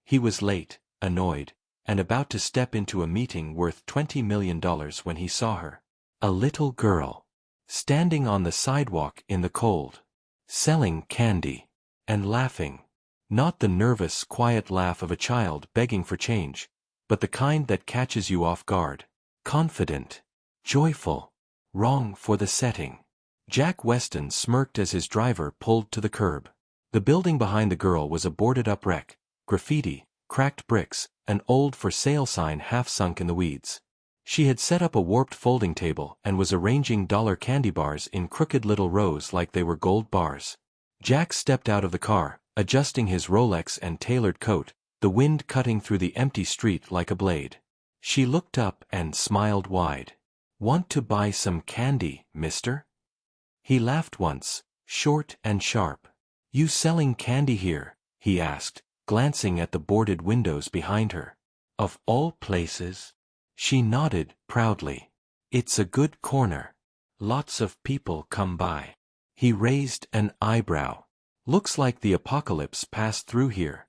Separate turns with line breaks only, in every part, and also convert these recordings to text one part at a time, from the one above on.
He was late, annoyed, and about to step into a meeting worth $20 million when he saw her. A little girl, standing on the sidewalk in the cold, selling candy, and laughing. Not the nervous, quiet laugh of a child begging for change, but the kind that catches you off guard. Confident, joyful, wrong for the setting. Jack Weston smirked as his driver pulled to the curb. The building behind the girl was a boarded-up wreck, graffiti, cracked bricks, an old for sale sign half sunk in the weeds. She had set up a warped folding table and was arranging dollar candy bars in crooked little rows like they were gold bars. Jack stepped out of the car, adjusting his Rolex and tailored coat, the wind cutting through the empty street like a blade. She looked up and smiled wide. "Want to buy some candy, mister?" He laughed once, short and sharp. "You selling candy here?" he asked, glancing at the boarded windows behind her. "Of all places." She nodded proudly. "It's a good corner. Lots of people come by." He raised an eyebrow. "Looks like the apocalypse passed through here."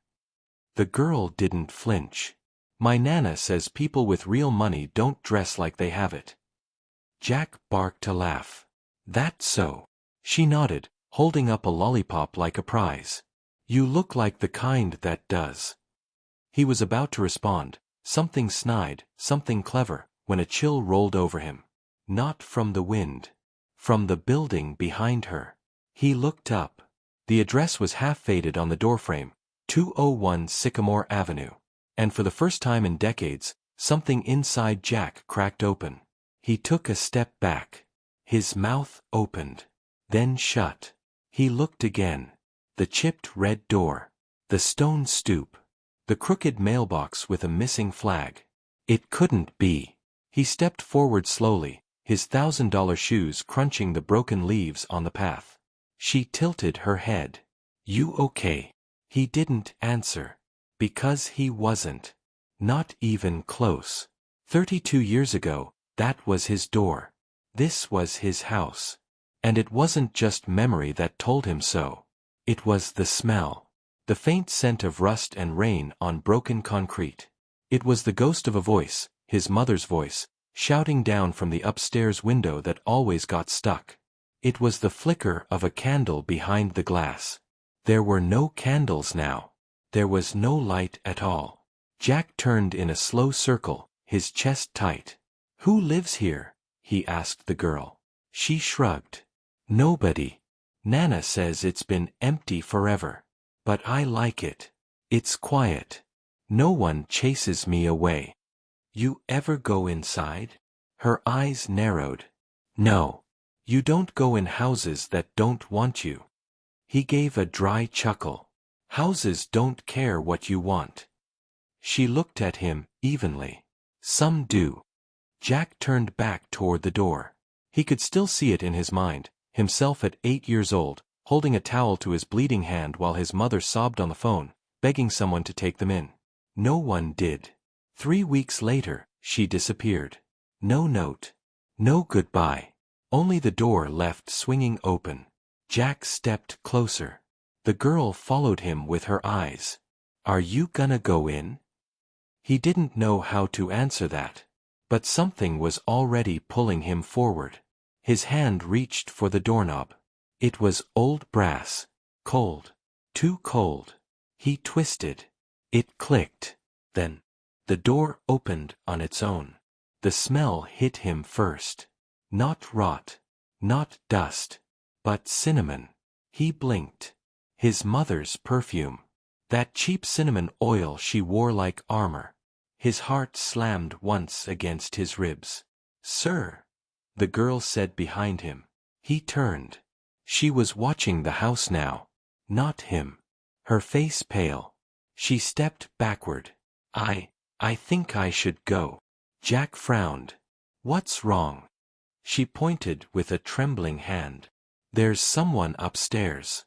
The girl didn't flinch. "My Nana says people with real money don't dress like they have it." Jack barked a laugh. "That so?" She nodded, holding up a lollipop like a prize. "You look like the kind that does." He was about to respond, something snide, something clever, when a chill rolled over him. Not from the wind. From the building behind her. He looked up. The address was half-faded on the doorframe, 201 Sycamore Avenue. And for the first time in decades, something inside Jack cracked open. He took a step back. His mouth opened, then shut. He looked again. The chipped red door. The stone stoop. The crooked mailbox with a missing flag. It couldn't be. He stepped forward slowly, his $1,000 shoes crunching the broken leaves on the path. She tilted her head. "You okay?" He didn't answer. Because he wasn't. Not even close. 32 years ago, that was his door. This was his house. And it wasn't just memory that told him so. It was the smell. The faint scent of rust and rain on broken concrete. It was the ghost of a voice, his mother's voice, shouting down from the upstairs window that always got stuck. It was the flicker of a candle behind the glass. There were no candles now. There was no light at all. Jack turned in a slow circle, his chest tight. "Who lives here?" he asked the girl. She shrugged. "Nobody. Nana says it's been empty forever. But I like it. It's quiet. No one chases me away." "You ever go inside?" Her eyes narrowed. "No. You don't go in houses that don't want you." He gave a dry chuckle. "Houses don't care what you want." She looked at him evenly. "Some do." Jack turned back toward the door. He could still see it in his mind, himself at 8 years old, holding a towel to his bleeding hand while his mother sobbed on the phone, begging someone to take them in. No one did. 3 weeks later, she disappeared. No note. No goodbye. Only the door left swinging open. Jack stepped closer. The girl followed him with her eyes. "Are you gonna go in?" He didn't know how to answer that. But something was already pulling him forward. His hand reached for the doorknob. It was old brass. Cold. Too cold. He twisted. It clicked. Then, the door opened on its own. The smell hit him first. Not rot. Not dust. But cinnamon. He blinked. His mother's perfume. That cheap cinnamon oil she wore like armor. His heart slammed once against his ribs. "Sir," the girl said behind him. He turned. She was watching the house now. Not him. Her face pale. She stepped backward. I think I should go." Jack frowned. "What's wrong?" She pointed with a trembling hand. "There's someone upstairs."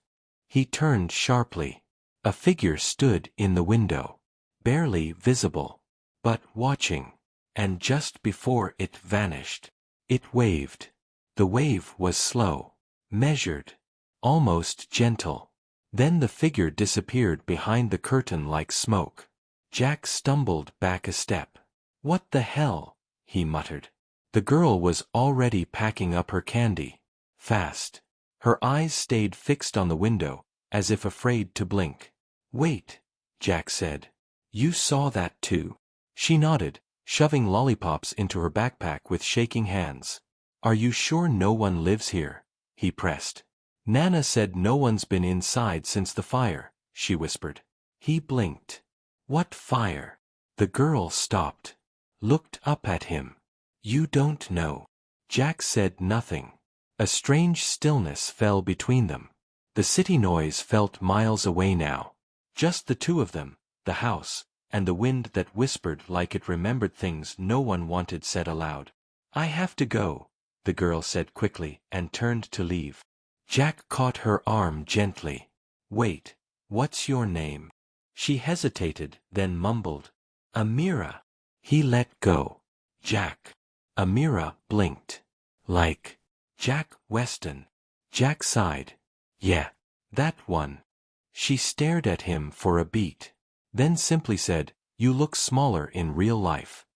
He turned sharply. A figure stood in the window. Barely visible. But watching. And just before it vanished, it waved. The wave was slow. Measured. Almost gentle. Then the figure disappeared behind the curtain like smoke. Jack stumbled back a step. "What the hell?" he muttered. The girl was already packing up her candy. Fast. Her eyes stayed fixed on the window, as if afraid to blink. "Wait," Jack said. "You saw that too?" She nodded, shoving lollipops into her backpack with shaking hands. "Are you sure no one lives here?" he pressed. "Nana said no one's been inside since the fire," she whispered. He blinked. "What fire?" The girl stopped. Looked up at him. "You don't know." Jack said nothing. A strange stillness fell between them. The city noise felt miles away now. Just the two of them, the house, and the wind that whispered like it remembered things no one wanted said aloud. "I have to go," the girl said quickly and turned to leave. Jack caught her arm gently. "Wait, what's your name?" She hesitated, then mumbled, "Amira." He let go. "Jack." Amira blinked. "Like Jack Weston." Jack sighed. "Yeah, that one." She stared at him for a beat. Then simply said, "You look smaller in real life."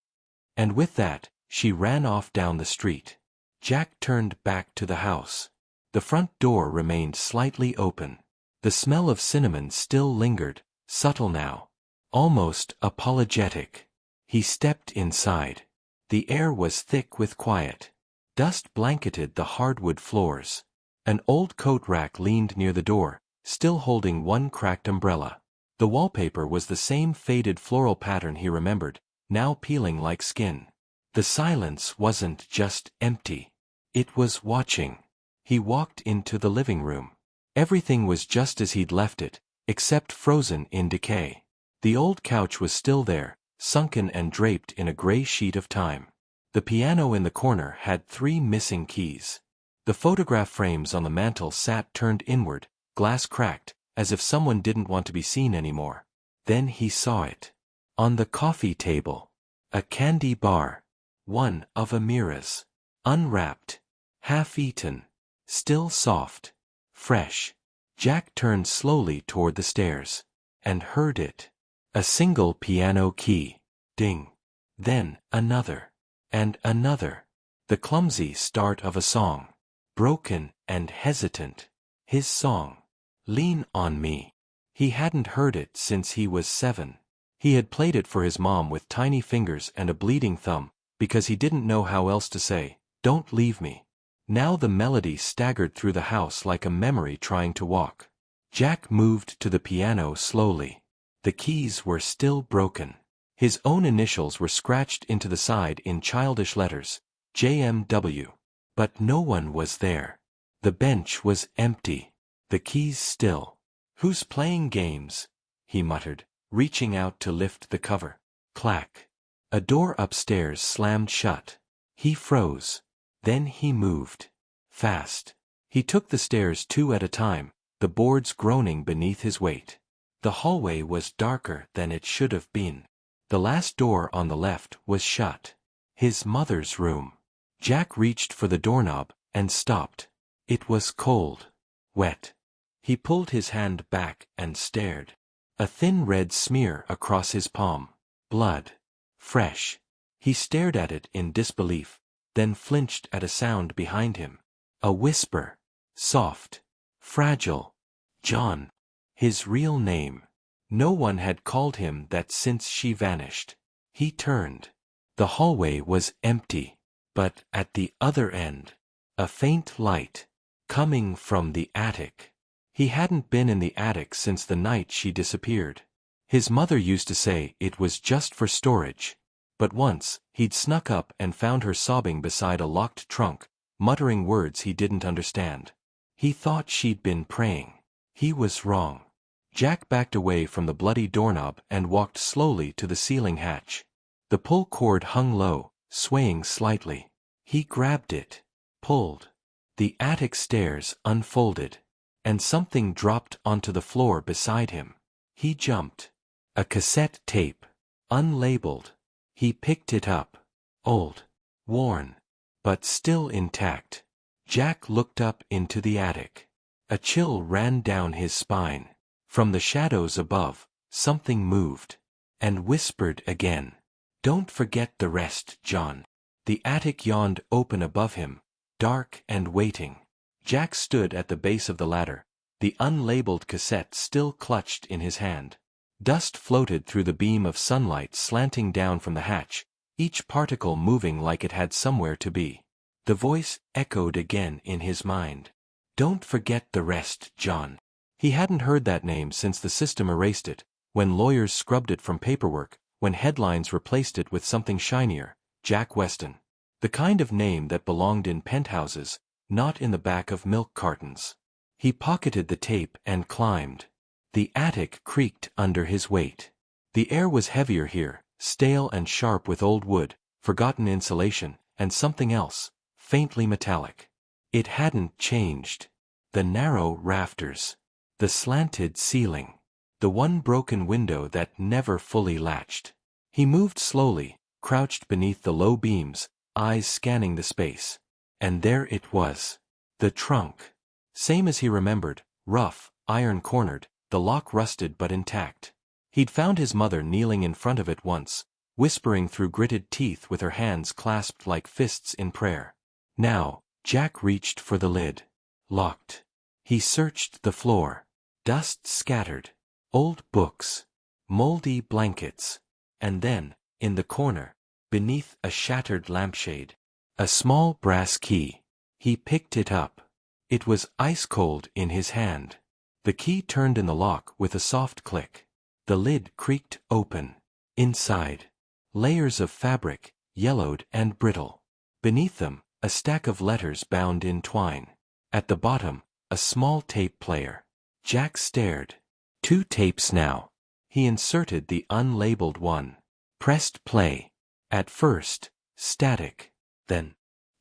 And with that, she ran off down the street. Jack turned back to the house. The front door remained slightly open. The smell of cinnamon still lingered, subtle now, almost apologetic. He stepped inside. The air was thick with quiet. Dust blanketed the hardwood floors. An old coat rack leaned near the door, still holding one cracked umbrella. The wallpaper was the same faded floral pattern he remembered, now peeling like skin. The silence wasn't just empty. It was watching. He walked into the living room. Everything was just as he'd left it, except frozen in decay. The old couch was still there, sunken and draped in a gray sheet of time. The piano in the corner had 3 missing keys. The photograph frames on the mantel sat turned inward, glass cracked, as if someone didn't want to be seen anymore. Then he saw it. On the coffee table. A candy bar. One of Amira's. Unwrapped. Half-eaten. Still soft. Fresh. Jack turned slowly toward the stairs. And heard it. A single piano key. Ding. Then another. And another. The clumsy start of a song. Broken and hesitant. His song. "Lean on Me." He hadn't heard it since he was 7. He had played it for his mom with tiny fingers and a bleeding thumb, because he didn't know how else to say, "Don't leave me." Now the melody staggered through the house like a memory trying to walk. Jack moved to the piano slowly. The keys were still broken. His own initials were scratched into the side in childish letters, JMW. But no one was there. The bench was empty. The keys still. "Who's playing games?" he muttered, reaching out to lift the cover. Clack. A door upstairs slammed shut. He froze. Then he moved. Fast. He took the stairs 2 at a time, the boards groaning beneath his weight. The hallway was darker than it should have been. The last door on the left was shut. His mother's room. Jack reached for the doorknob, and stopped. It was cold. Wet. He pulled his hand back and stared. A thin red smear across his palm. Blood. Fresh. He stared at it in disbelief, then flinched at a sound behind him. A whisper. Soft. Fragile. John. His real name. No one had called him that since she vanished. He turned. The hallway was empty. But at the other end, a faint light. Coming from the attic. He hadn't been in the attic since the night she disappeared. His mother used to say it was just for storage. But once, he'd snuck up and found her sobbing beside a locked trunk, muttering words he didn't understand. He thought she'd been praying. He was wrong. Jack backed away from the bloody doorknob and walked slowly to the ceiling hatch. The pull cord hung low, swaying slightly. He grabbed it. Pulled. The attic stairs unfolded. And something dropped onto the floor beside him. He jumped. A cassette tape. Unlabeled. He picked it up. Old. Worn. But still intact. Jack looked up into the attic. A chill ran down his spine. From the shadows above, something moved. and whispered again. "Don't forget the rest, John." The attic yawned open above him, dark and waiting. Jack stood at the base of the ladder, the unlabeled cassette still clutched in his hand. Dust floated through the beam of sunlight slanting down from the hatch, each particle moving like it had somewhere to be. The voice echoed again in his mind. "Don't forget the rest, John." He hadn't heard that name since the system erased it, when lawyers scrubbed it from paperwork, when headlines replaced it with something shinier, Jack Weston. The kind of name that belonged in penthouses, not in the back of milk cartons. He pocketed the tape and climbed. The attic creaked under his weight. The air was heavier here, stale and sharp with old wood, forgotten insulation, and something else, faintly metallic. It hadn't changed. The narrow rafters. The slanted ceiling. The one broken window that never fully latched. He moved slowly, crouched beneath the low beams, eyes scanning the space. And there it was. The trunk. Same as he remembered, rough, iron-cornered, the lock rusted but intact. He'd found his mother kneeling in front of it once, whispering through gritted teeth with her hands clasped like fists in prayer. Now, Jack reached for the lid. Locked. He searched the floor. Dust scattered. Old books. Moldy blankets. And then, in the corner, beneath a shattered lampshade, a small brass key. He picked it up. It was ice-cold in his hand. The key turned in the lock with a soft click. The lid creaked open. Inside, layers of fabric, yellowed and brittle. Beneath them, a stack of letters bound in twine. At the bottom, a small tape player. Jack stared. 2 tapes now. He inserted the unlabeled one. Pressed play. At first, static. Then,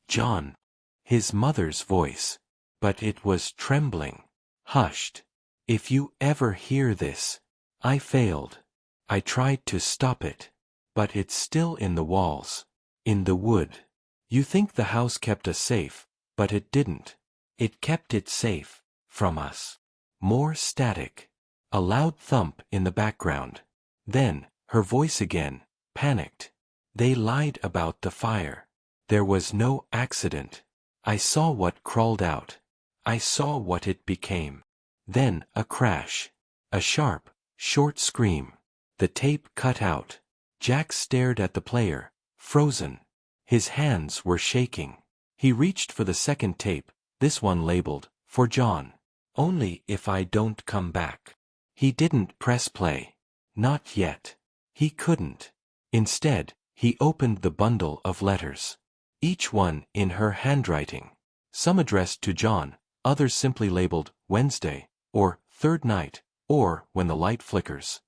"John." His mother's voice. But it was trembling. Hushed. "If you ever hear this." "I failed. I tried to stop it. But it's still in the walls. In the wood. You think the house kept us safe, but it didn't. It kept it safe. From us." More static. A loud thump in the background. Then, her voice again, panicked. "They lied about the fire. There was no accident. I saw what crawled out. I saw what it became." Then a crash. A sharp, short scream. The tape cut out. Jack stared at the player, frozen. His hands were shaking. He reached for the second tape, this one labeled, "For John. Only if I don't come back." He didn't press play. Not yet. He couldn't. Instead, he opened the bundle of letters. Each one in her handwriting. Some addressed to John, others simply labeled, "Wednesday," or "Third night," or "When the light flickers."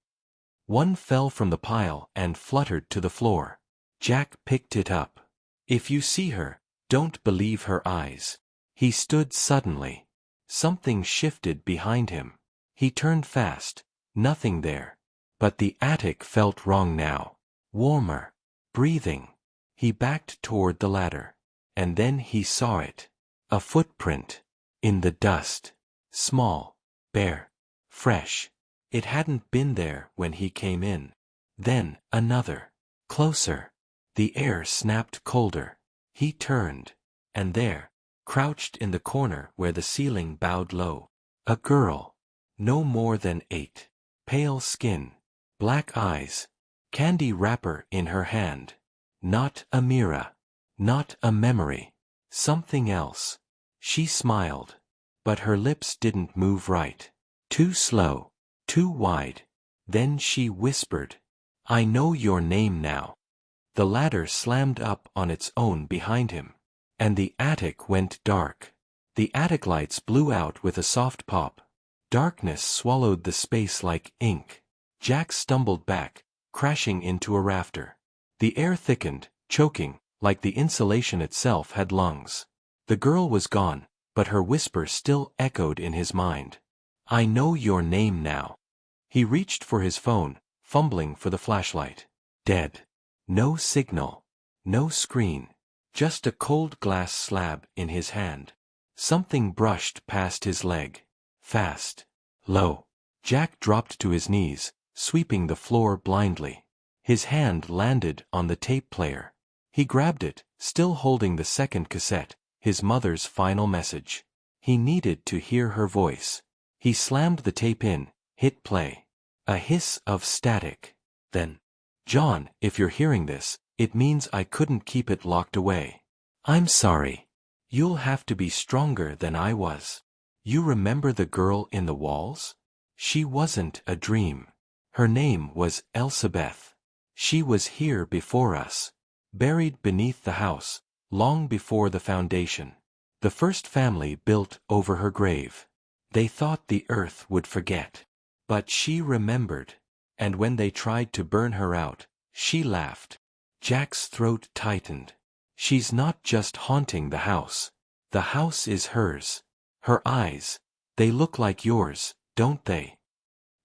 One fell from the pile and fluttered to the floor. Jack picked it up. "If you see her, don't believe her eyes." He stood suddenly. Something shifted behind him. He turned fast. Nothing there. But the attic felt wrong now. Warmer. Breathing. He backed toward the ladder. And then he saw it. A footprint. In the dust. Small. Bare. Fresh. It hadn't been there when he came in. Then, another. Closer. The air snapped colder. He turned. And there, crouched in the corner where the ceiling bowed low, a girl. No more than 8. Pale skin. Black eyes. Candy wrapper in her hand. Not a mirror. Not a memory. Something else. She smiled. But her lips didn't move right. Too slow. Too wide. Then she whispered, "I know your name now." The ladder slammed up on its own behind him. And the attic went dark. The attic lights blew out with a soft pop. Darkness swallowed the space like ink. Jack stumbled back, crashing into a rafter. The air thickened, choking, like the insulation itself had lungs. The girl was gone, but her whisper still echoed in his mind. "I know your name now." He reached for his phone, fumbling for the flashlight. Dead. No signal. No screen. Just a cold glass slab in his hand. Something brushed past his leg. Fast. Low. Jack dropped to his knees, sweeping the floor blindly. His hand landed on the tape player. He grabbed it, still holding the second cassette, his mother's final message. He needed to hear her voice. He slammed the tape in, hit play. A hiss of static. Then, "John, if you're hearing this, it means I couldn't keep it locked away. I'm sorry. You'll have to be stronger than I was. You remember the girl in the walls? She wasn't a dream. Her name was Elsabeth. She was here before us. Buried beneath the house, long before the foundation. The first family built over her grave. They thought the earth would forget. But she remembered. And when they tried to burn her out, she laughed." Jack's throat tightened. "She's not just haunting the house. The house is hers. Her eyes, they look like yours, don't they?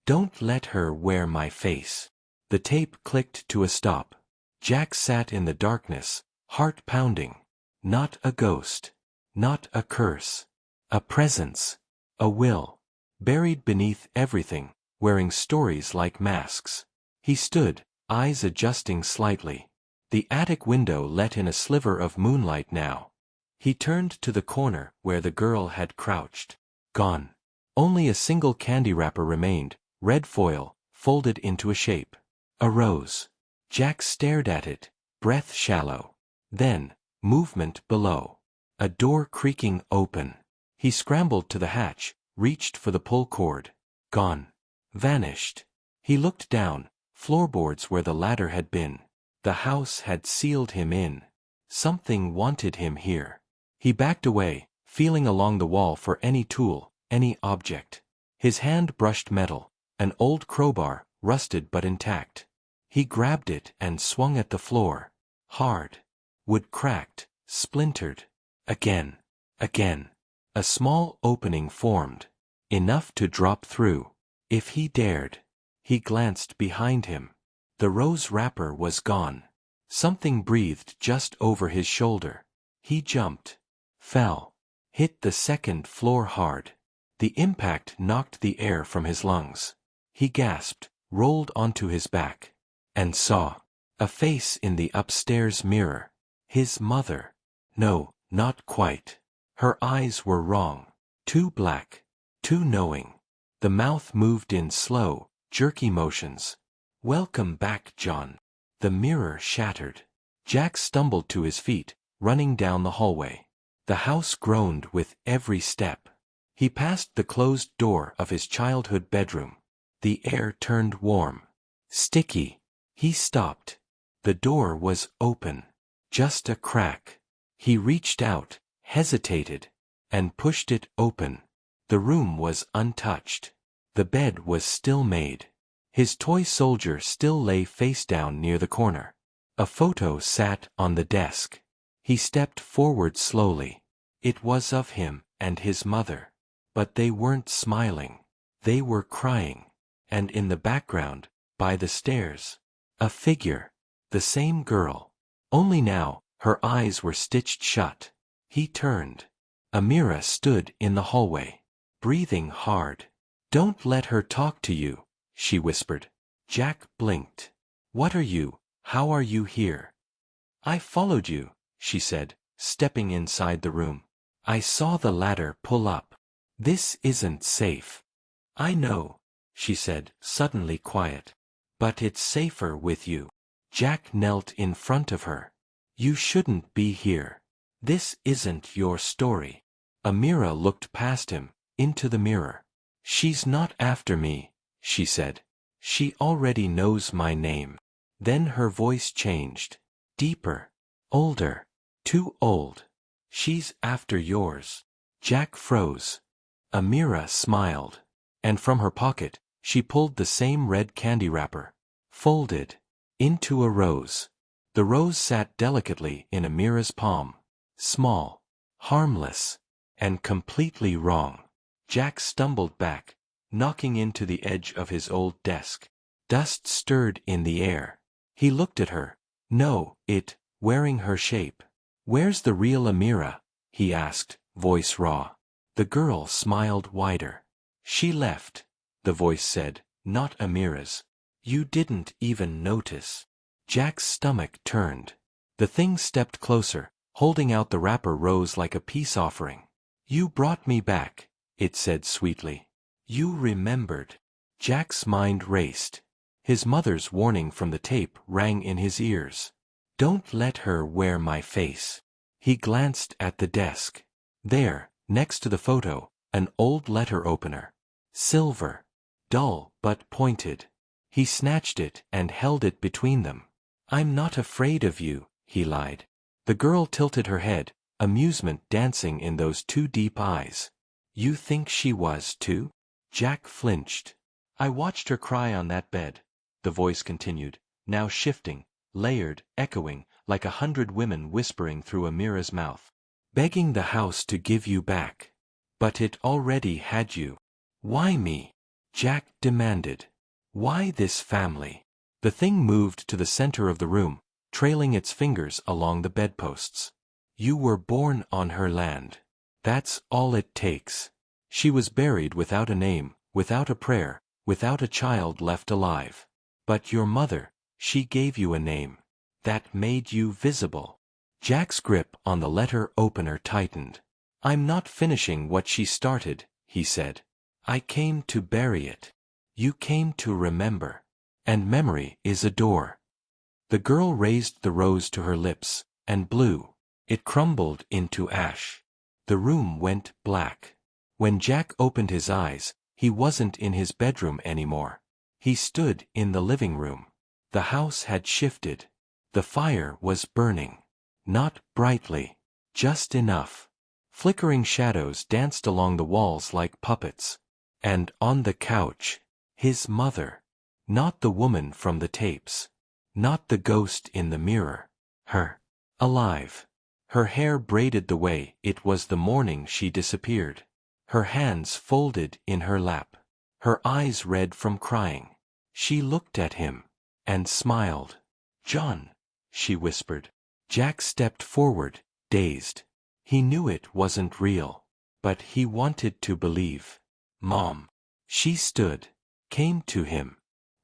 Don't let her wear my face." The tape clicked to a stop. Jack sat in the darkness, heart pounding. Not a ghost. Not a curse. A presence. A will. Buried beneath everything, wearing stories like masks. He stood, eyes adjusting slightly. The attic window let in a sliver of moonlight now. He turned to the corner where the girl had crouched. Gone. Only a single candy wrapper remained, red foil, folded into a shape. A rose. Jack stared at it, breath shallow. Then, movement below. A door creaking open. He scrambled to the hatch, reached for the pull cord. Gone. Vanished. He looked down, floorboards where the ladder had been. The house had sealed him in. Something wanted him here. He backed away, feeling along the wall for any tool, any object. His hand brushed metal, an old crowbar, rusted but intact. He grabbed it and swung at the floor. Hard. Wood cracked, splintered. Again. Again. A small opening formed. Enough to drop through. If he dared. He glanced behind him. The rose wrapper was gone. Something breathed just over his shoulder. He jumped. Fell. Hit the second floor hard. The impact knocked the air from his lungs. He gasped, rolled onto his back. And saw a face in the upstairs mirror. His mother. No, not quite. Her eyes were wrong. Too black. Too knowing. The mouth moved in slow, jerky motions. "Welcome back, John." The mirror shattered. Jack stumbled to his feet, running down the hallway. The house groaned with every step. He passed the closed door of his childhood bedroom. The air turned warm. Sticky. He stopped. The door was open. Just a crack. He reached out, hesitated, and pushed it open. The room was untouched. The bed was still made. His toy soldier still lay face down near the corner. A photo sat on the desk. He stepped forward slowly. It was of him and his mother. But they weren't smiling. They were crying. And in the background, by the stairs, a figure. The same girl. Only now, her eyes were stitched shut. He turned. Amira stood in the hallway, breathing hard. "Don't let her talk to you," she whispered. Jack blinked. "What are you? How are you here?" "I followed you," she said, stepping inside the room. "I saw the ladder pull up. This isn't safe." "I know," she said, suddenly quiet. "But it's safer with you." Jack knelt in front of her. "You shouldn't be here. This isn't your story." Amira looked past him, into the mirror. "She's not after me," she said. "She already knows my name." Then her voice changed. Deeper. Older. Too old. "She's after yours." Jack froze. Amira smiled. And from her pocket, she pulled the same red candy wrapper. Folded. Into a rose. The rose sat delicately in Amira's palm. Small. Harmless. And completely wrong. Jack stumbled back, knocking into the edge of his old desk. Dust stirred in the air. He looked at her. No, wearing her shape. "Where's the real Amira?" he asked, voice raw. The girl smiled wider. "She left," the voice said, "not Amira's. You didn't even notice." Jack's stomach turned. The thing stepped closer, holding out the wrapper rose like a peace offering. "You brought me back," it said sweetly. "You remembered." Jack's mind raced. His mother's warning from the tape rang in his ears. "Don't let her wear my face." He glanced at the desk. There, next to the photo, an old letter opener. Silver. Dull but pointed. He snatched it and held it between them. "I'm not afraid of you," he lied. The girl tilted her head, amusement dancing in those two deep eyes. "You think she was too?" Jack flinched. "I watched her cry on that bed," the voice continued, now shifting, layered, echoing, like 100 women whispering through Amira's mouth. "Begging the house to give you back. But it already had you." "Why me?" Jack demanded. "Why this family?" The thing moved to the center of the room, trailing its fingers along the bedposts. "You were born on her land. That's all it takes." She was buried without a name, without a prayer, without a child left alive. "But your mother, she gave you a name. That made you visible." Jack's grip on the letter opener tightened. "I'm not finishing what she started," he said. "I came to bury it. You came to remember. And memory is a door." The girl raised the rose to her lips, and blew. It crumbled into ash. The room went black. When Jack opened his eyes, he wasn't in his bedroom anymore. He stood in the living room. The house had shifted. The fire was burning. Not brightly. Just enough. Flickering shadows danced along the walls like puppets. And on the couch, his mother. Not the woman from the tapes. Not the ghost in the mirror. Her. Alive. Her hair braided the way it was the morning she disappeared. Her hands folded in her lap. Her eyes red from crying. She looked at him. And smiled. "John," she whispered. Jack stepped forward, dazed. He knew it wasn't real. But he wanted to believe. "Mom." She stood. Came to him.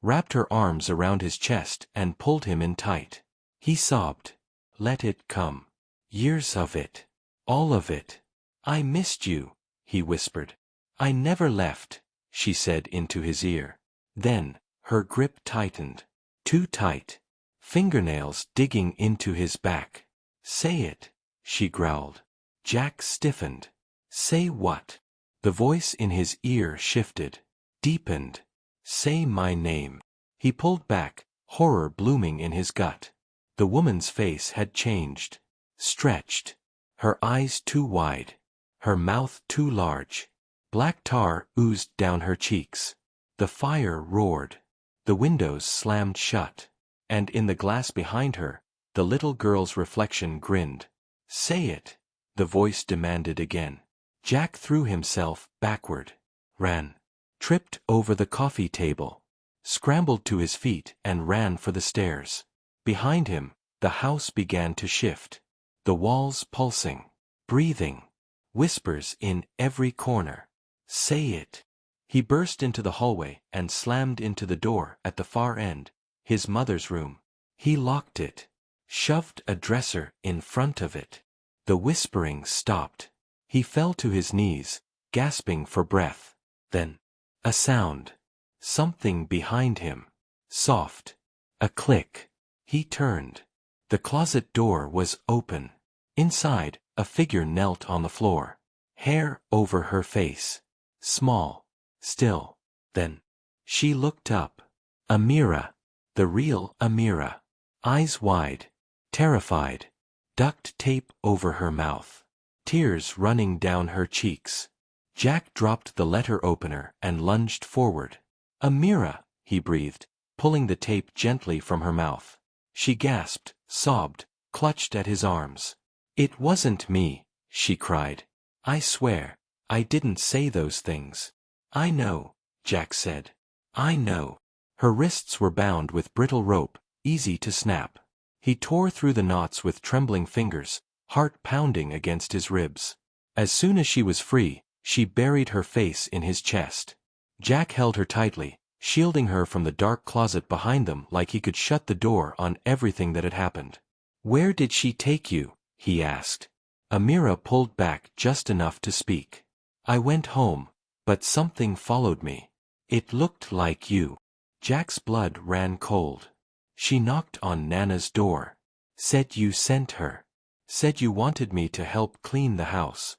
Wrapped her arms around his chest and pulled him in tight. He sobbed. "Let it come. Years of it. All of it. I missed you," he whispered. "I never left," she said into his ear. Then, her grip tightened. Too tight. Fingernails digging into his back. "Say it," she growled. Jack stiffened. "Say what?" The voice in his ear shifted. Deepened. "Say my name." He pulled back, horror blooming in his gut. The woman's face had changed. Stretched. Her eyes too wide. Her mouth too large. Black tar oozed down her cheeks. The fire roared. The windows slammed shut. And in the glass behind her, the little girl's reflection grinned. "Say it," the voice demanded again. Jack threw himself backward. Ran. Tripped over the coffee table. Scrambled to his feet and ran for the stairs. Behind him, the house began to shift. The walls pulsing. Breathing. Whispers in every corner. "Say it." He burst into the hallway and slammed into the door at the far end, his mother's room. He locked it. Shoved a dresser in front of it. The whispering stopped. He fell to his knees, gasping for breath. Then, a sound. Something behind him. Soft. A click. He turned. The closet door was open. Inside, a figure knelt on the floor. Hair over her face. Small. Still. Then, she looked up. Amira. The real Amira. Eyes wide. Terrified. Duct tape over her mouth. Tears running down her cheeks. Jack dropped the letter opener and lunged forward. "Amira," he breathed, pulling the tape gently from her mouth. She gasped, sobbed, clutched at his arms. "It wasn't me," she cried. "I swear, I didn't say those things." "I know," Jack said. "I know." Her wrists were bound with brittle rope, easy to snap. He tore through the knots with trembling fingers, heart pounding against his ribs. As soon as she was free, she buried her face in his chest. Jack held her tightly, shielding her from the dark closet behind them like he could shut the door on everything that had happened. "Where did she take you?" he asked. Amira pulled back just enough to speak. "I went home, but something followed me. It looked like you." Jack's blood ran cold. "She knocked on Nana's door. Said you sent her. Said you wanted me to help clean the house."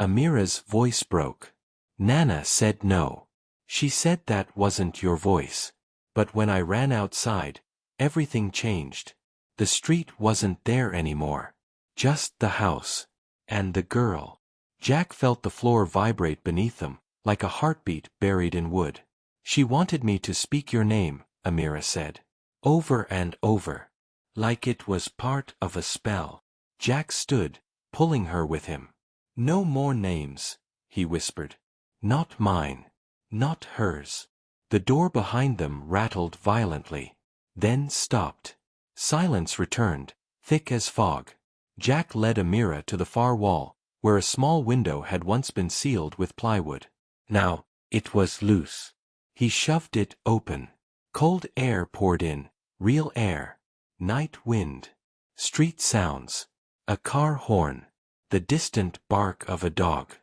Amira's voice broke. "Nana said no. She said that wasn't your voice. But when I ran outside, everything changed. The street wasn't there anymore. Just the house. And the girl." Jack felt the floor vibrate beneath them, like a heartbeat buried in wood. "She wanted me to speak your name," Amira said. Over and over. Like it was part of a spell. Jack stood, pulling her with him. "No more names," he whispered. "Not mine. Not hers." The door behind them rattled violently. Then stopped. Silence returned, thick as fog. Jack led Amira to the far wall, where a small window had once been sealed with plywood. Now, it was loose. He shoved it open. Cold air poured in, real air. Night wind. Street sounds. A car horn. The distant bark of a dog.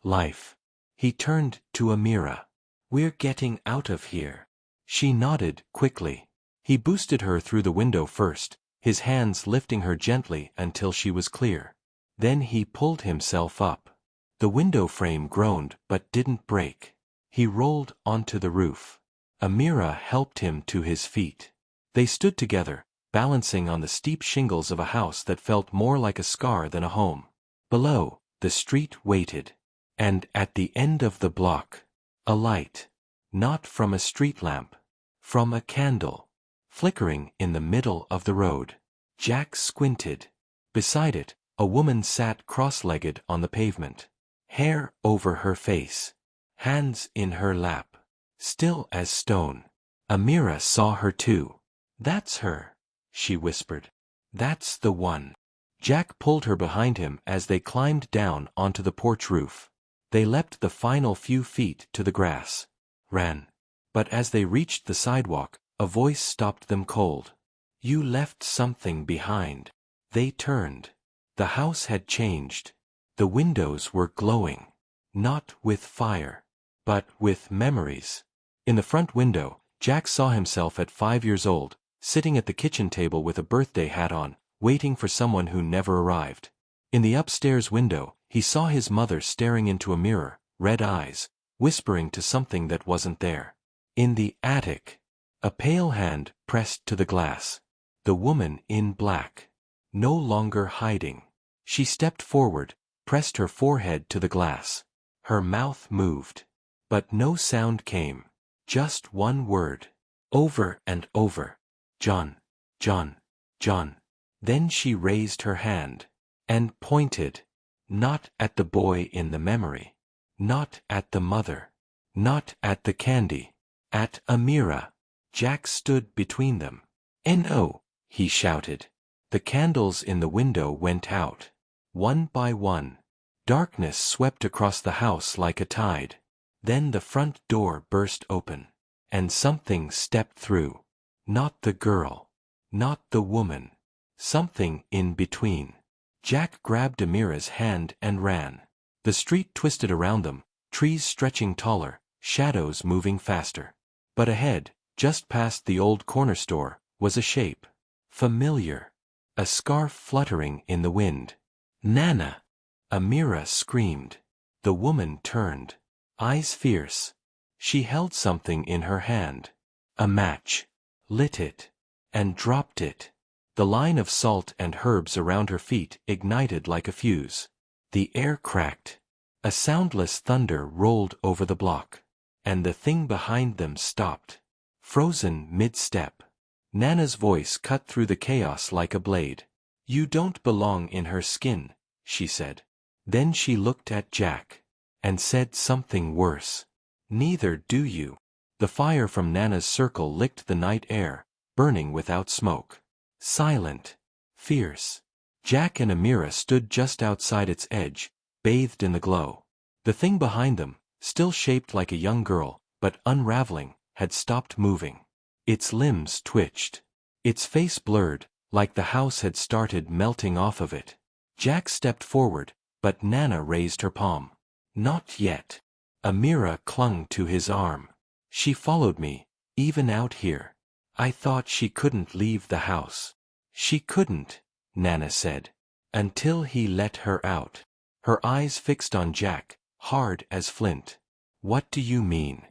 Life. He turned to Amira. "We're getting out of here." She nodded quickly. He boosted her through the window first, his hands lifting her gently until she was clear. Then he pulled himself up. The window frame groaned but didn't break. He rolled onto the roof. Amira helped him to his feet. They stood together, balancing on the steep shingles of a house that felt more like a scar than a home. Below, the street waited. And at the end of the block, a light. Not from a street lamp. From a candle. Flickering in the middle of the road. Jack squinted. Beside it, a woman sat cross-legged on the pavement. Hair over her face. Hands in her lap. Still as stone. Amira saw her too. "That's her," she whispered. "That's the one." Jack pulled her behind him as they climbed down onto the porch roof. They leapt the final few feet to the grass. Ran. But as they reached the sidewalk, a voice stopped them cold. "You left something behind." They turned. The house had changed. The windows were glowing. Not with fire, but with memories. In the front window, Jack saw himself at 5 years old, sitting at the kitchen table with a birthday hat on, waiting for someone who never arrived. In the upstairs window, he saw his mother staring into a mirror, red eyes, whispering to something that wasn't there. In the attic, a pale hand pressed to the glass. The woman in black. No longer hiding. She stepped forward, pressed her forehead to the glass. Her mouth moved. But no sound came. Just one word. Over and over. "John. John. John." Then she raised her hand. And pointed. Not at the boy in the memory. Not at the mother. Not at the candy. At Amira. Jack stood between them. "No," he shouted. The candles in the window went out. One by one. Darkness swept across the house like a tide. Then the front door burst open. And something stepped through. Not the girl. Not the woman. Something in between. Jack grabbed Amira's hand and ran. The street twisted around them, trees stretching taller, shadows moving faster. But ahead, just past the old corner store, was a shape. Familiar. A scarf fluttering in the wind. "Nana!" Amira screamed. The woman turned. Eyes fierce. She held something in her hand. A match. Lit it. And dropped it. The line of salt and herbs around her feet ignited like a fuse. The air cracked. A soundless thunder rolled over the block. And the thing behind them stopped. Frozen mid-step. Nana's voice cut through the chaos like a blade. "You don't belong in her skin," she said. Then she looked at Jack. And said something worse. "Neither do you." The fire from Nana's circle licked the night air, burning without smoke. Silent. Fierce. Jack and Amira stood just outside its edge, bathed in the glow. The thing behind them, still shaped like a young girl, but unraveling, had stopped moving. Its limbs twitched. Its face blurred, like the house had started melting off of it. Jack stepped forward, but Nana raised her palm. Not yet. Amira clung to his arm. She followed me, even out here. I thought she couldn't leave the house. She couldn't, Nana said. Until he let her out. Her eyes fixed on Jack, hard as flint. What do you mean?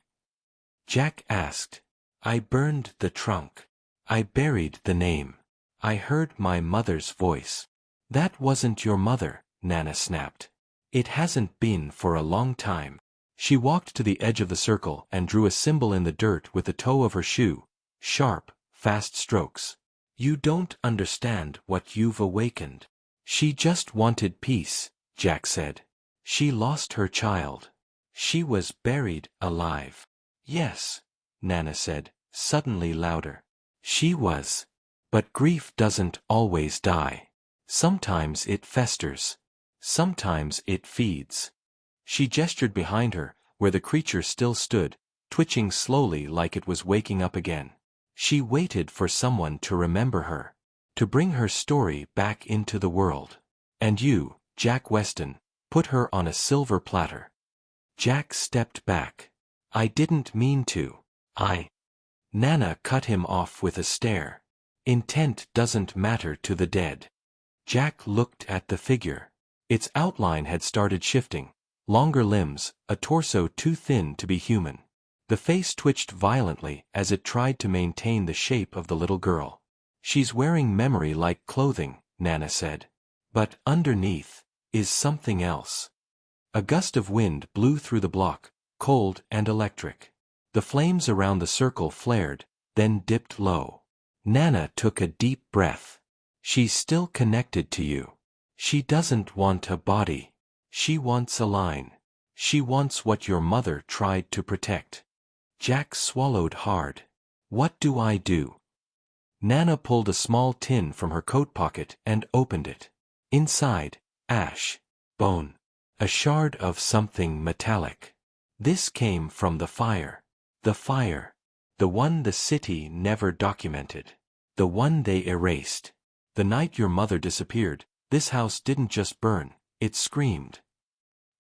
Jack asked. I burned the trunk. I buried the name. I heard my mother's voice. That wasn't your mother, Nana snapped. It hasn't been for a long time. She walked to the edge of the circle and drew a symbol in the dirt with the toe of her shoe. Sharp, fast strokes. You don't understand what you've awakened. She just wanted peace, Jack said. She lost her child. She was buried alive. Yes, Nana said, suddenly louder. She was. But grief doesn't always die. Sometimes it festers. Sometimes it feeds. She gestured behind her, where the creature still stood, twitching slowly like it was waking up again. She waited for someone to remember her, to bring her story back into the world. And you, Jack Weston, put her on a silver platter. Jack stepped back. I didn't mean to. Nana cut him off with a stare. Intent doesn't matter to the dead. Jack looked at the figure. Its outline had started shifting. Longer limbs, a torso too thin to be human. The face twitched violently as it tried to maintain the shape of the little girl. She's wearing memory-like clothing, Nana said. But underneath is something else. A gust of wind blew through the block, cold and electric. The flames around the circle flared, then dipped low. Nana took a deep breath. She's still connected to you. She doesn't want a body. She wants a line. She wants what your mother tried to protect. Jack swallowed hard. What do I do? Nana pulled a small tin from her coat pocket and opened it. Inside, ash, bone, a shard of something metallic. This came from the fire. The fire. The one the city never documented. The one they erased. The night your mother disappeared, this house didn't just burn, it screamed.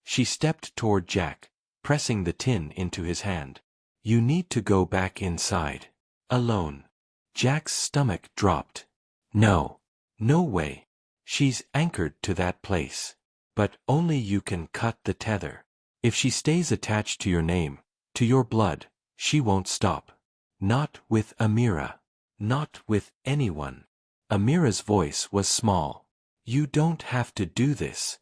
She stepped toward Jack, pressing the tin into his hand. You need to go back inside. Alone. Jack's stomach dropped. No. No way. She's anchored to that place. But only you can cut the tether. If she stays attached to your name, to your blood, she won't stop. Not with Amira. Not with anyone. Amira's voice was small. You don't have to do this.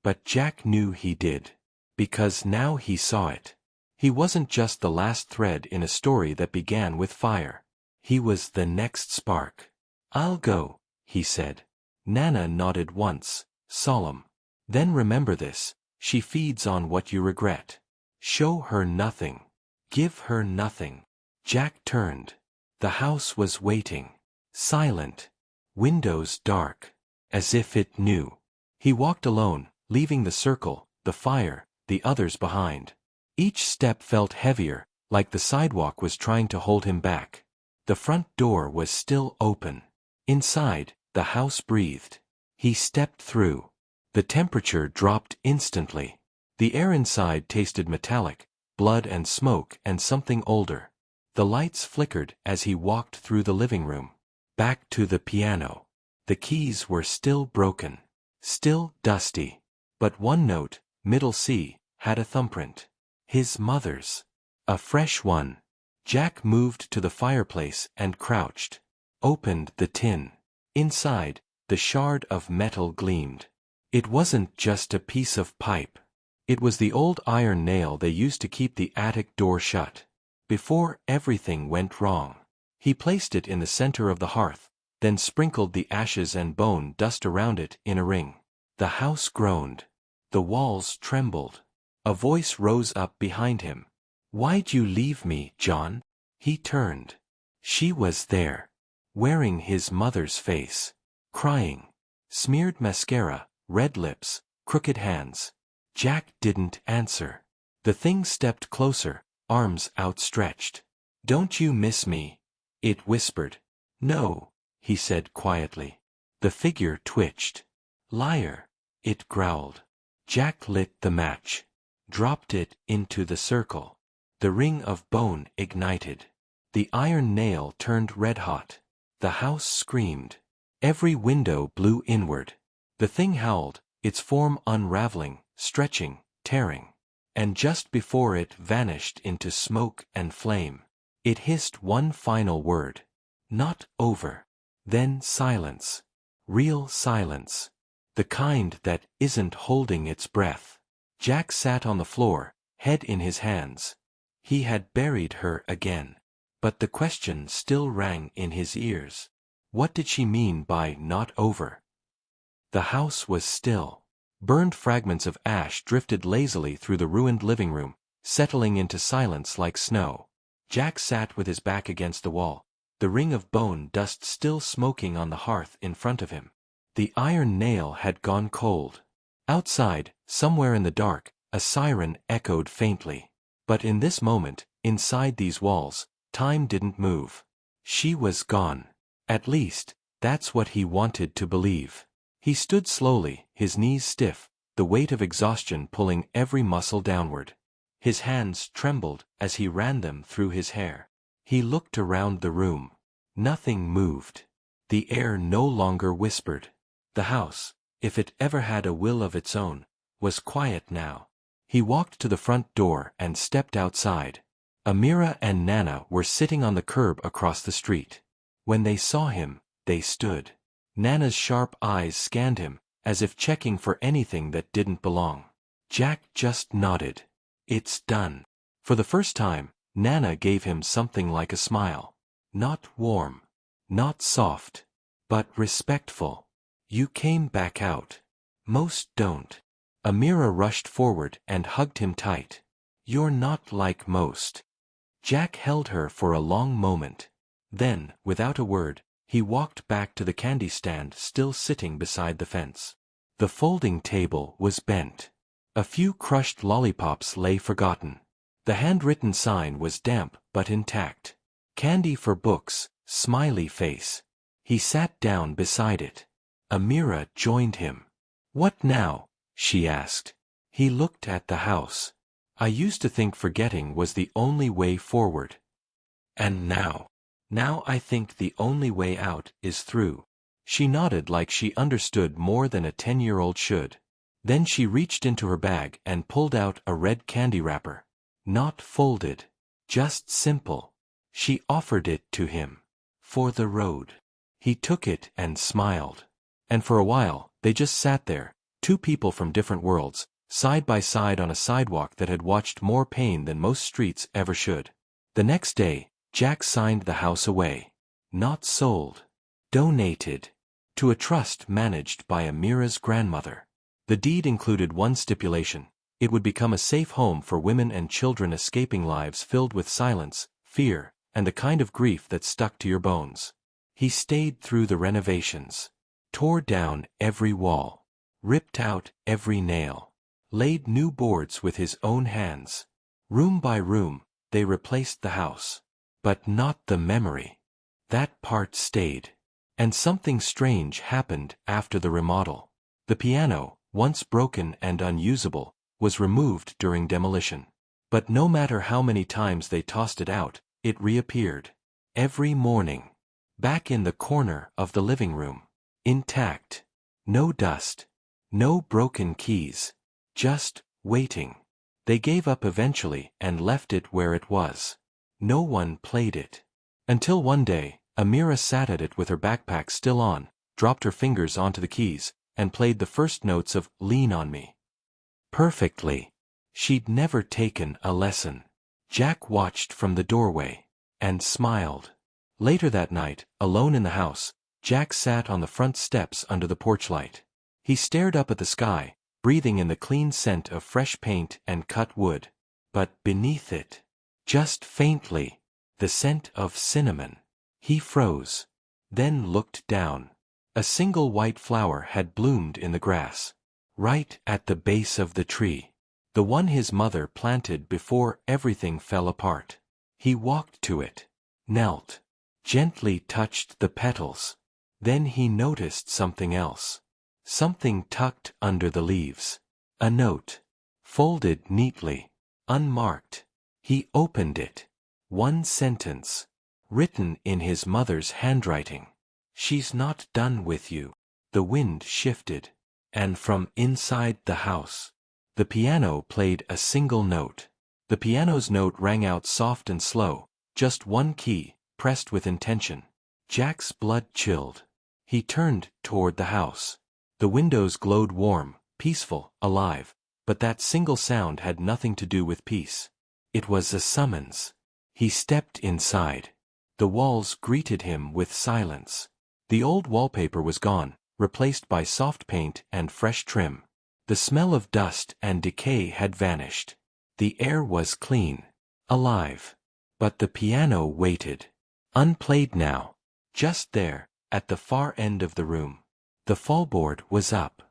But Jack knew he did. Because now he saw it. He wasn't just the last thread in a story that began with fire. He was the next spark. I'll go, he said. Nana nodded once, solemn. Then remember this, she feeds on what you regret. Show her nothing. Give her nothing. Jack turned. The house was waiting. Silent. Windows dark. As if it knew. He walked alone, leaving the circle, the fire, the others behind. Each step felt heavier, like the sidewalk was trying to hold him back. The front door was still open. Inside, the house breathed. He stepped through. The temperature dropped instantly. The air inside tasted metallic, blood and smoke and something older. The lights flickered as he walked through the living room. Back to the piano. The keys were still broken. Still dusty. But one note, middle C, had a thumbprint. His mother's. A fresh one. Jack moved to the fireplace and crouched. Opened the tin. Inside, the shard of metal gleamed. It wasn't just a piece of pipe. It was the old iron nail they used to keep the attic door shut. Before everything went wrong. He placed it in the center of the hearth, then sprinkled the ashes and bone dust around it in a ring. The house groaned. The walls trembled. A voice rose up behind him. Why'd you leave me, John? He turned. She was there. Wearing his mother's face. Crying. Smeared mascara, red lips, crooked hands. Jack didn't answer. The thing stepped closer, arms outstretched. "Don't you miss me?" it whispered. "No," he said quietly. The figure twitched. "Liar," it growled. Jack lit the match, dropped it into the circle. The ring of bone ignited. The iron nail turned red-hot. The house screamed. Every window blew inward. The thing howled, its form unraveling, stretching, tearing. And just before it vanished into smoke and flame, it hissed one final word. "Not over." Then silence. Real silence. The kind that isn't holding its breath. Jack sat on the floor, head in his hands. He had buried her again. But the question still rang in his ears. What did she mean by "not over"? The house was still. Burned fragments of ash drifted lazily through the ruined living room, settling into silence like snow. Jack sat with his back against the wall, the ring of bone dust still smoking on the hearth in front of him. The iron nail had gone cold. Outside, somewhere in the dark, a siren echoed faintly. But in this moment, inside these walls, time didn't move. She was gone. At least, that's what he wanted to believe. He stood slowly, his knees stiff, the weight of exhaustion pulling every muscle downward. His hands trembled as he ran them through his hair. He looked around the room. Nothing moved. The air no longer whispered. The house, if it ever had a will of its own, was quiet now. He walked to the front door and stepped outside. Amira and Nana were sitting on the curb across the street. When they saw him, they stood. Nana's sharp eyes scanned him, as if checking for anything that didn't belong. Jack just nodded. "It's done." For the first time, Nana gave him something like a smile. Not warm, not soft, but respectful. "You came back out. Most don't." Amira rushed forward and hugged him tight. "You're not like most." Jack held her for a long moment. Then, without a word, he walked back to the candy stand still sitting beside the fence. The folding table was bent. A few crushed lollipops lay forgotten. The handwritten sign was damp but intact. "Candy for books, smiley face." He sat down beside it. Amira joined him. "What now?" she asked. He looked at the house. "I used to think forgetting was the only way forward. And now I think the only way out is through." She nodded like she understood more than a 10-year-old should. Then she reached into her bag and pulled out a red candy wrapper. Not folded. Just simple. She offered it to him. "For the road." He took it and smiled. And for a while, they just sat there, two people from different worlds, side by side on a sidewalk that had watched more pain than most streets ever should. The next day, Jack signed the house away. Not sold. Donated. To a trust managed by Amira's grandmother. The deed included one stipulation. It would become a safe home for women and children escaping lives filled with silence, fear, and the kind of grief that stuck to your bones. He stayed through the renovations. Tore down every wall. Ripped out every nail. Laid new boards with his own hands. Room by room, they replaced the house. But not the memory. That part stayed. And something strange happened after the remodel. The piano, once broken and unusable, was removed during demolition. But no matter how many times they tossed it out, it reappeared. Every morning. Back in the corner of the living room. Intact. No dust. No broken keys. Just waiting. They gave up eventually and left it where it was. No one played it. Until one day, Amira sat at it with her backpack still on, dropped her fingers onto the keys, and played the first notes of "Lean on Me." Perfectly. She'd never taken a lesson. Jack watched from the doorway. And smiled. Later that night, alone in the house, Jack sat on the front steps under the porch light. He stared up at the sky, breathing in the clean scent of fresh paint and cut wood. But beneath it, just faintly, the scent of cinnamon. He froze. Then looked down. A single white flower had bloomed in the grass. Right at the base of the tree. The one his mother planted before everything fell apart. He walked to it, knelt, gently touched the petals. Then he noticed something else. Something tucked under the leaves. A note. Folded neatly. Unmarked. He opened it. One sentence. Written in his mother's handwriting. "She's not done with you." The wind shifted. And from inside the house, the piano played a single note. The piano's note rang out soft and slow, just one key, pressed with intention. Jack's blood chilled. He turned toward the house. The windows glowed warm, peaceful, alive, but that single sound had nothing to do with peace. It was a summons. He stepped inside. The walls greeted him with silence. The old wallpaper was gone, replaced by soft paint and fresh trim. The smell of dust and decay had vanished. The air was clean, alive. But the piano waited. Unplayed now. Just there, at the far end of the room. The fallboard was up.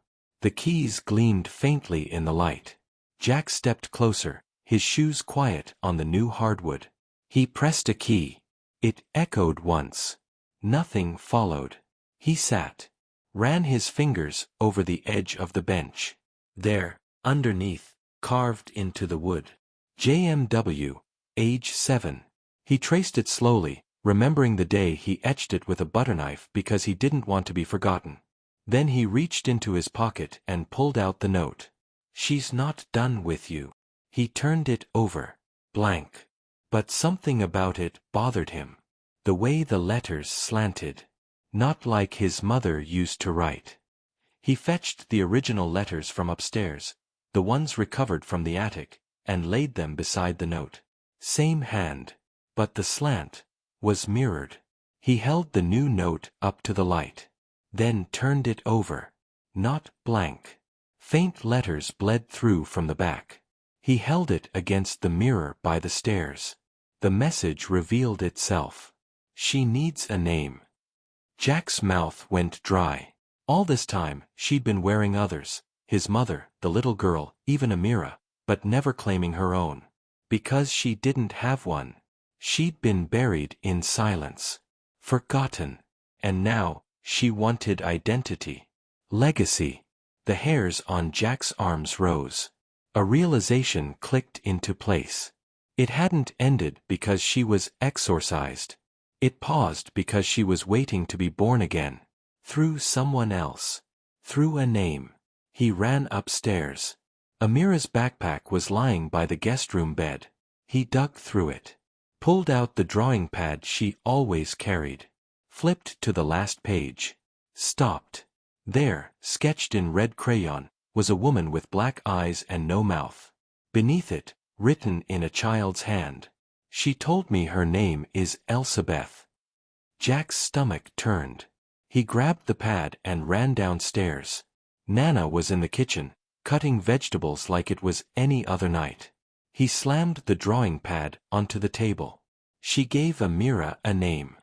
The keys gleamed faintly in the light. Jack stepped closer, his shoes quiet on the new hardwood. He pressed a key. It echoed once. Nothing followed. He sat. Ran his fingers over the edge of the bench. There, underneath, carved into the wood. JMW, age 7. He traced it slowly, remembering the day he etched it with a butter knife because he didn't want to be forgotten. Then he reached into his pocket and pulled out the note. "She's not done with you." He turned it over. Blank. But something about it bothered him. The way the letters slanted. Not like his mother used to write. He fetched the original letters from upstairs, the ones recovered from the attic, and laid them beside the note. Same hand. But the slant was mirrored. He held the new note up to the light. Then turned it over. Not blank. Faint letters bled through from the back. He held it against the mirror by the stairs. The message revealed itself. "She needs a name." Jack's mouth went dry. All this time, she'd been wearing others, his mother, the little girl, even Amira, but never claiming her own. Because she didn't have one. She'd been buried in silence. Forgotten. And now, she wanted identity. Legacy. The hairs on Jack's arms rose. A realization clicked into place. It hadn't ended because she was exorcised. It paused because she was waiting to be born again. Through someone else. Through a name. He ran upstairs. Amira's backpack was lying by the guest room bed. He dug through it. Pulled out the drawing pad she always carried. Flipped to the last page. Stopped. There, sketched in red crayon, was a woman with black eyes and no mouth. Beneath it, written in a child's hand. "She told me her name is Elsabeth." Jack's stomach turned. He grabbed the pad and ran downstairs. Nana was in the kitchen, cutting vegetables like it was any other night. He slammed the drawing pad onto the table. She gave Amira a name.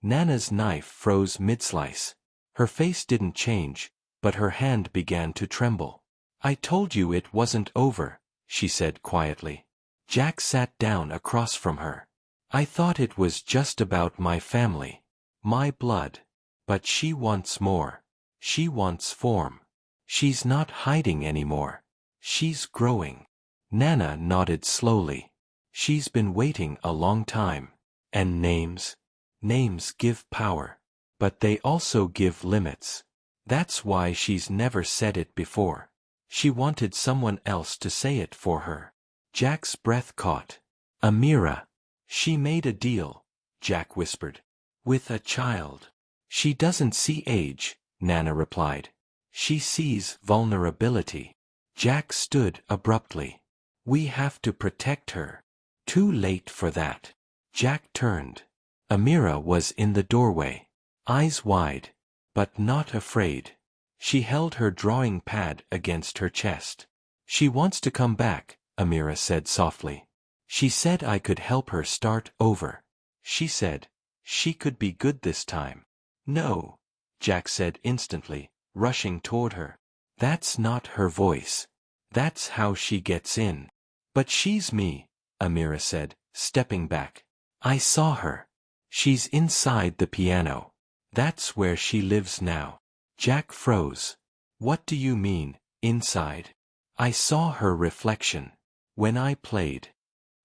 Nana's knife froze mid-slice. Her face didn't change, but her hand began to tremble. "I told you it wasn't over," she said quietly. Jack sat down across from her. "I thought it was just about my family. My blood. But she wants more. She wants form. She's not hiding anymore. She's growing." Nana nodded slowly. "She's been waiting a long time. And names? Names give power. But they also give limits. That's why she's never said it before. She wanted someone else to say it for her." Jack's breath caught. "Amira. She made a deal," Jack whispered. "With a child." "She doesn't see age," Nana replied. "She sees vulnerability." Jack stood abruptly. "We have to protect her." "Too late for that." Jack turned. Amira was in the doorway. Eyes wide. But not afraid. She held her drawing pad against her chest. "She wants to come back," Amira said softly. "She said I could help her start over. She said she could be good this time." "No," Jack said instantly, rushing toward her. "That's not her voice. That's how she gets in." "But she's me," Amira said, stepping back. I saw her. She's inside the piano. That's where she lives now. Jack froze. What do you mean, inside? I saw her reflection. When I played.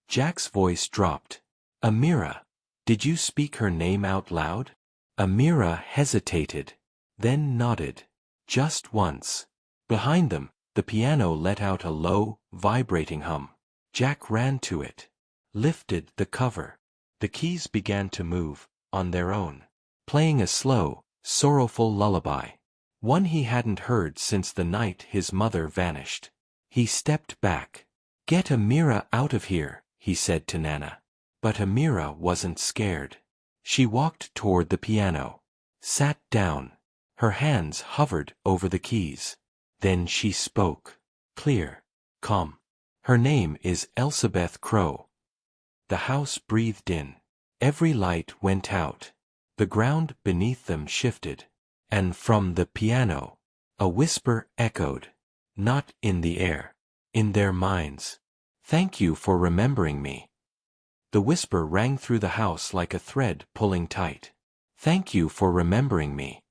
Jack's voice dropped. Amira. Did you speak her name out loud? Amira hesitated, then nodded. Just once. Behind them, the piano let out a low, vibrating hum. Jack ran to it. Lifted the cover. The keys began to move, on their own. Playing a slow, sorrowful lullaby. One he hadn't heard since the night his mother vanished. He stepped back. Get Amira out of here, he said to Nana. But Amira wasn't scared. She walked toward the piano. Sat down. Her hands hovered over the keys. Then she spoke. Clear. Calm. Her name is Elizabeth Crow. The house breathed in. Every light went out. The ground beneath them shifted. And from the piano, a whisper echoed. Not in the air. In their minds. Thank you for remembering me. The whisper rang through the house like a thread pulling tight. Thank you for remembering me.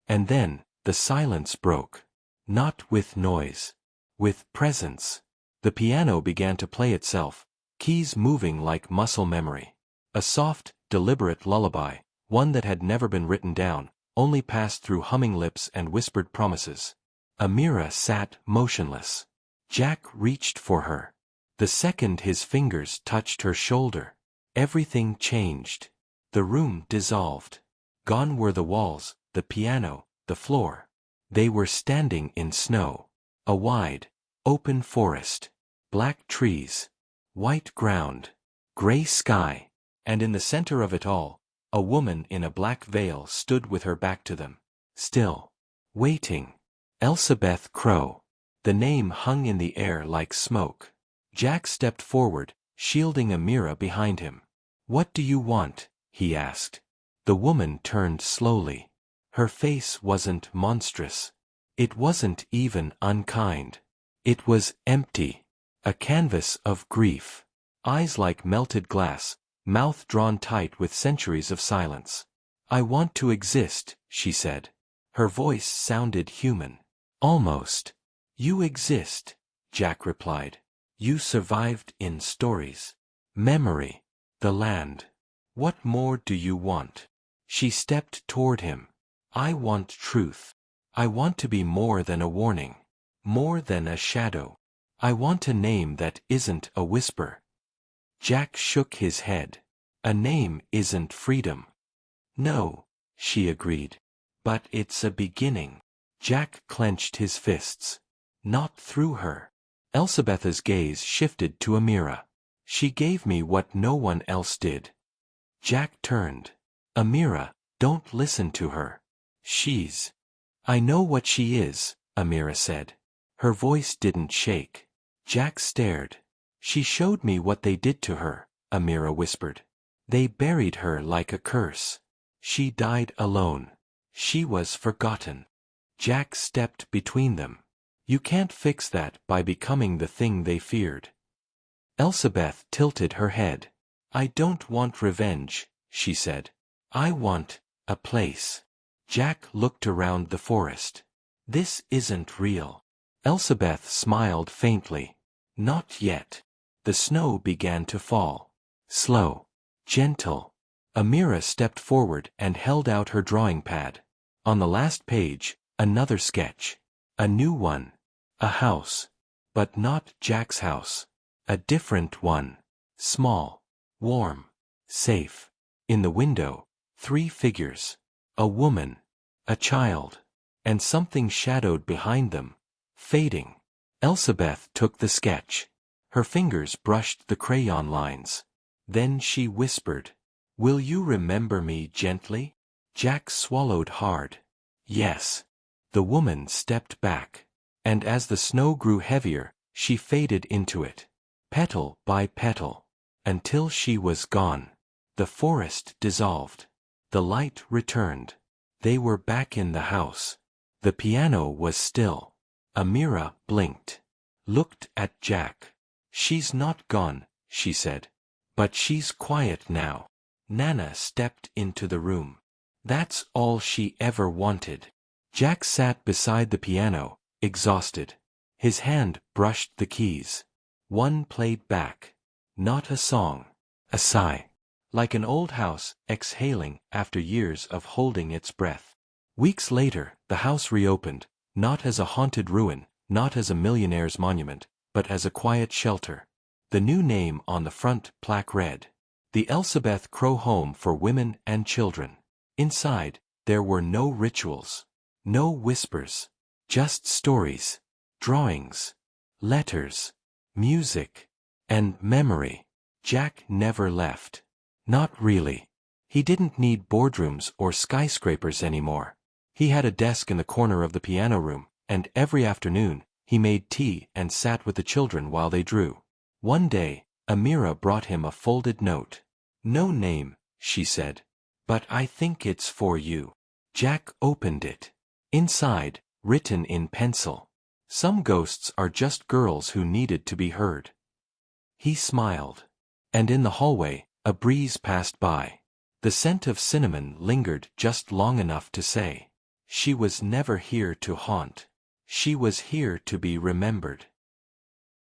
And then, the silence broke. Not with noise. With presence. The piano began to play itself, keys moving like muscle memory. A soft, deliberate lullaby, one that had never been written down, only passed through humming lips and whispered promises. Amira sat motionless. Jack reached for her. The second his fingers touched her shoulder, everything changed. The room dissolved. Gone were the walls, the piano, the floor. They were standing in snow. A wide, open forest. Black trees. White ground. Gray sky. And in the center of it all, a woman in a black veil stood with her back to them. Still. Waiting. Elizabeth Crow. The name hung in the air like smoke. Jack stepped forward, shielding Amira behind him. What do you want? He asked. The woman turned slowly. Her face wasn't monstrous. It wasn't even unkind. It was empty. A canvas of grief. Eyes like melted glass, mouth drawn tight with centuries of silence. I want to exist, she said. Her voice sounded human. Almost. You exist, Jack replied. You survived in stories. Memory. The land. What more do you want? She stepped toward him. I want truth. I want to be more than a warning. More than a shadow. I want a name that isn't a whisper. Jack shook his head. A name isn't freedom. No, she agreed. But it's a beginning. Jack clenched his fists. Not through her. Elizabeth's gaze shifted to Amira. She gave me what no one else did. Jack turned. Amira, don't listen to her. She's. I know what she is, Amira said. Her voice didn't shake. Jack stared. She showed me what they did to her, Amira whispered. They buried her like a curse. She died alone. She was forgotten. Jack stepped between them. You can't fix that by becoming the thing they feared. Elizabeth tilted her head. I don't want revenge, she said. I want a place. Jack looked around the forest. This isn't real. Elizabeth smiled faintly. Not yet. The snow began to fall. Slow. Gentle. Amira stepped forward and held out her drawing pad. On the last page, another sketch. A new one. A house. But not Jack's house. A different one. Small. Warm. Safe. In the window, 3 figures. A woman. A child. And something shadowed behind them. Fading. Elizabeth took the sketch. Her fingers brushed the crayon lines. Then she whispered. Will you remember me gently? Jack swallowed hard. Yes. The woman stepped back. And as the snow grew heavier, she faded into it. Petal by petal. Until she was gone. The forest dissolved. The light returned. They were back in the house. The piano was still. Amira blinked. Looked at Jack. She's not gone, she said. But she's quiet now. Nana stepped into the room. That's all she ever wanted. Jack sat beside the piano, exhausted. His hand brushed the keys. One played back. Not a song. A sigh. Like an old house, exhaling after years of holding its breath. Weeks later, the house reopened, not as a haunted ruin, not as a millionaire's monument, but as a quiet shelter. The new name on the front plaque read, "The Elsabeth Crow Home for Women and Children." Inside, there were no rituals. No whispers. Just stories. Drawings. Letters. Music. And memory. Jack never left. Not really. He didn't need boardrooms or skyscrapers anymore. He had a desk in the corner of the piano room, and every afternoon, he made tea and sat with the children while they drew. One day, Amira brought him a folded note. "No name," she said. "But I think it's for you." Jack opened it. Inside, written in pencil, "Some ghosts are just girls who needed to be heard." He smiled. And in the hallway, a breeze passed by. The scent of cinnamon lingered just long enough to say, "She was never here to haunt. She was here to be remembered."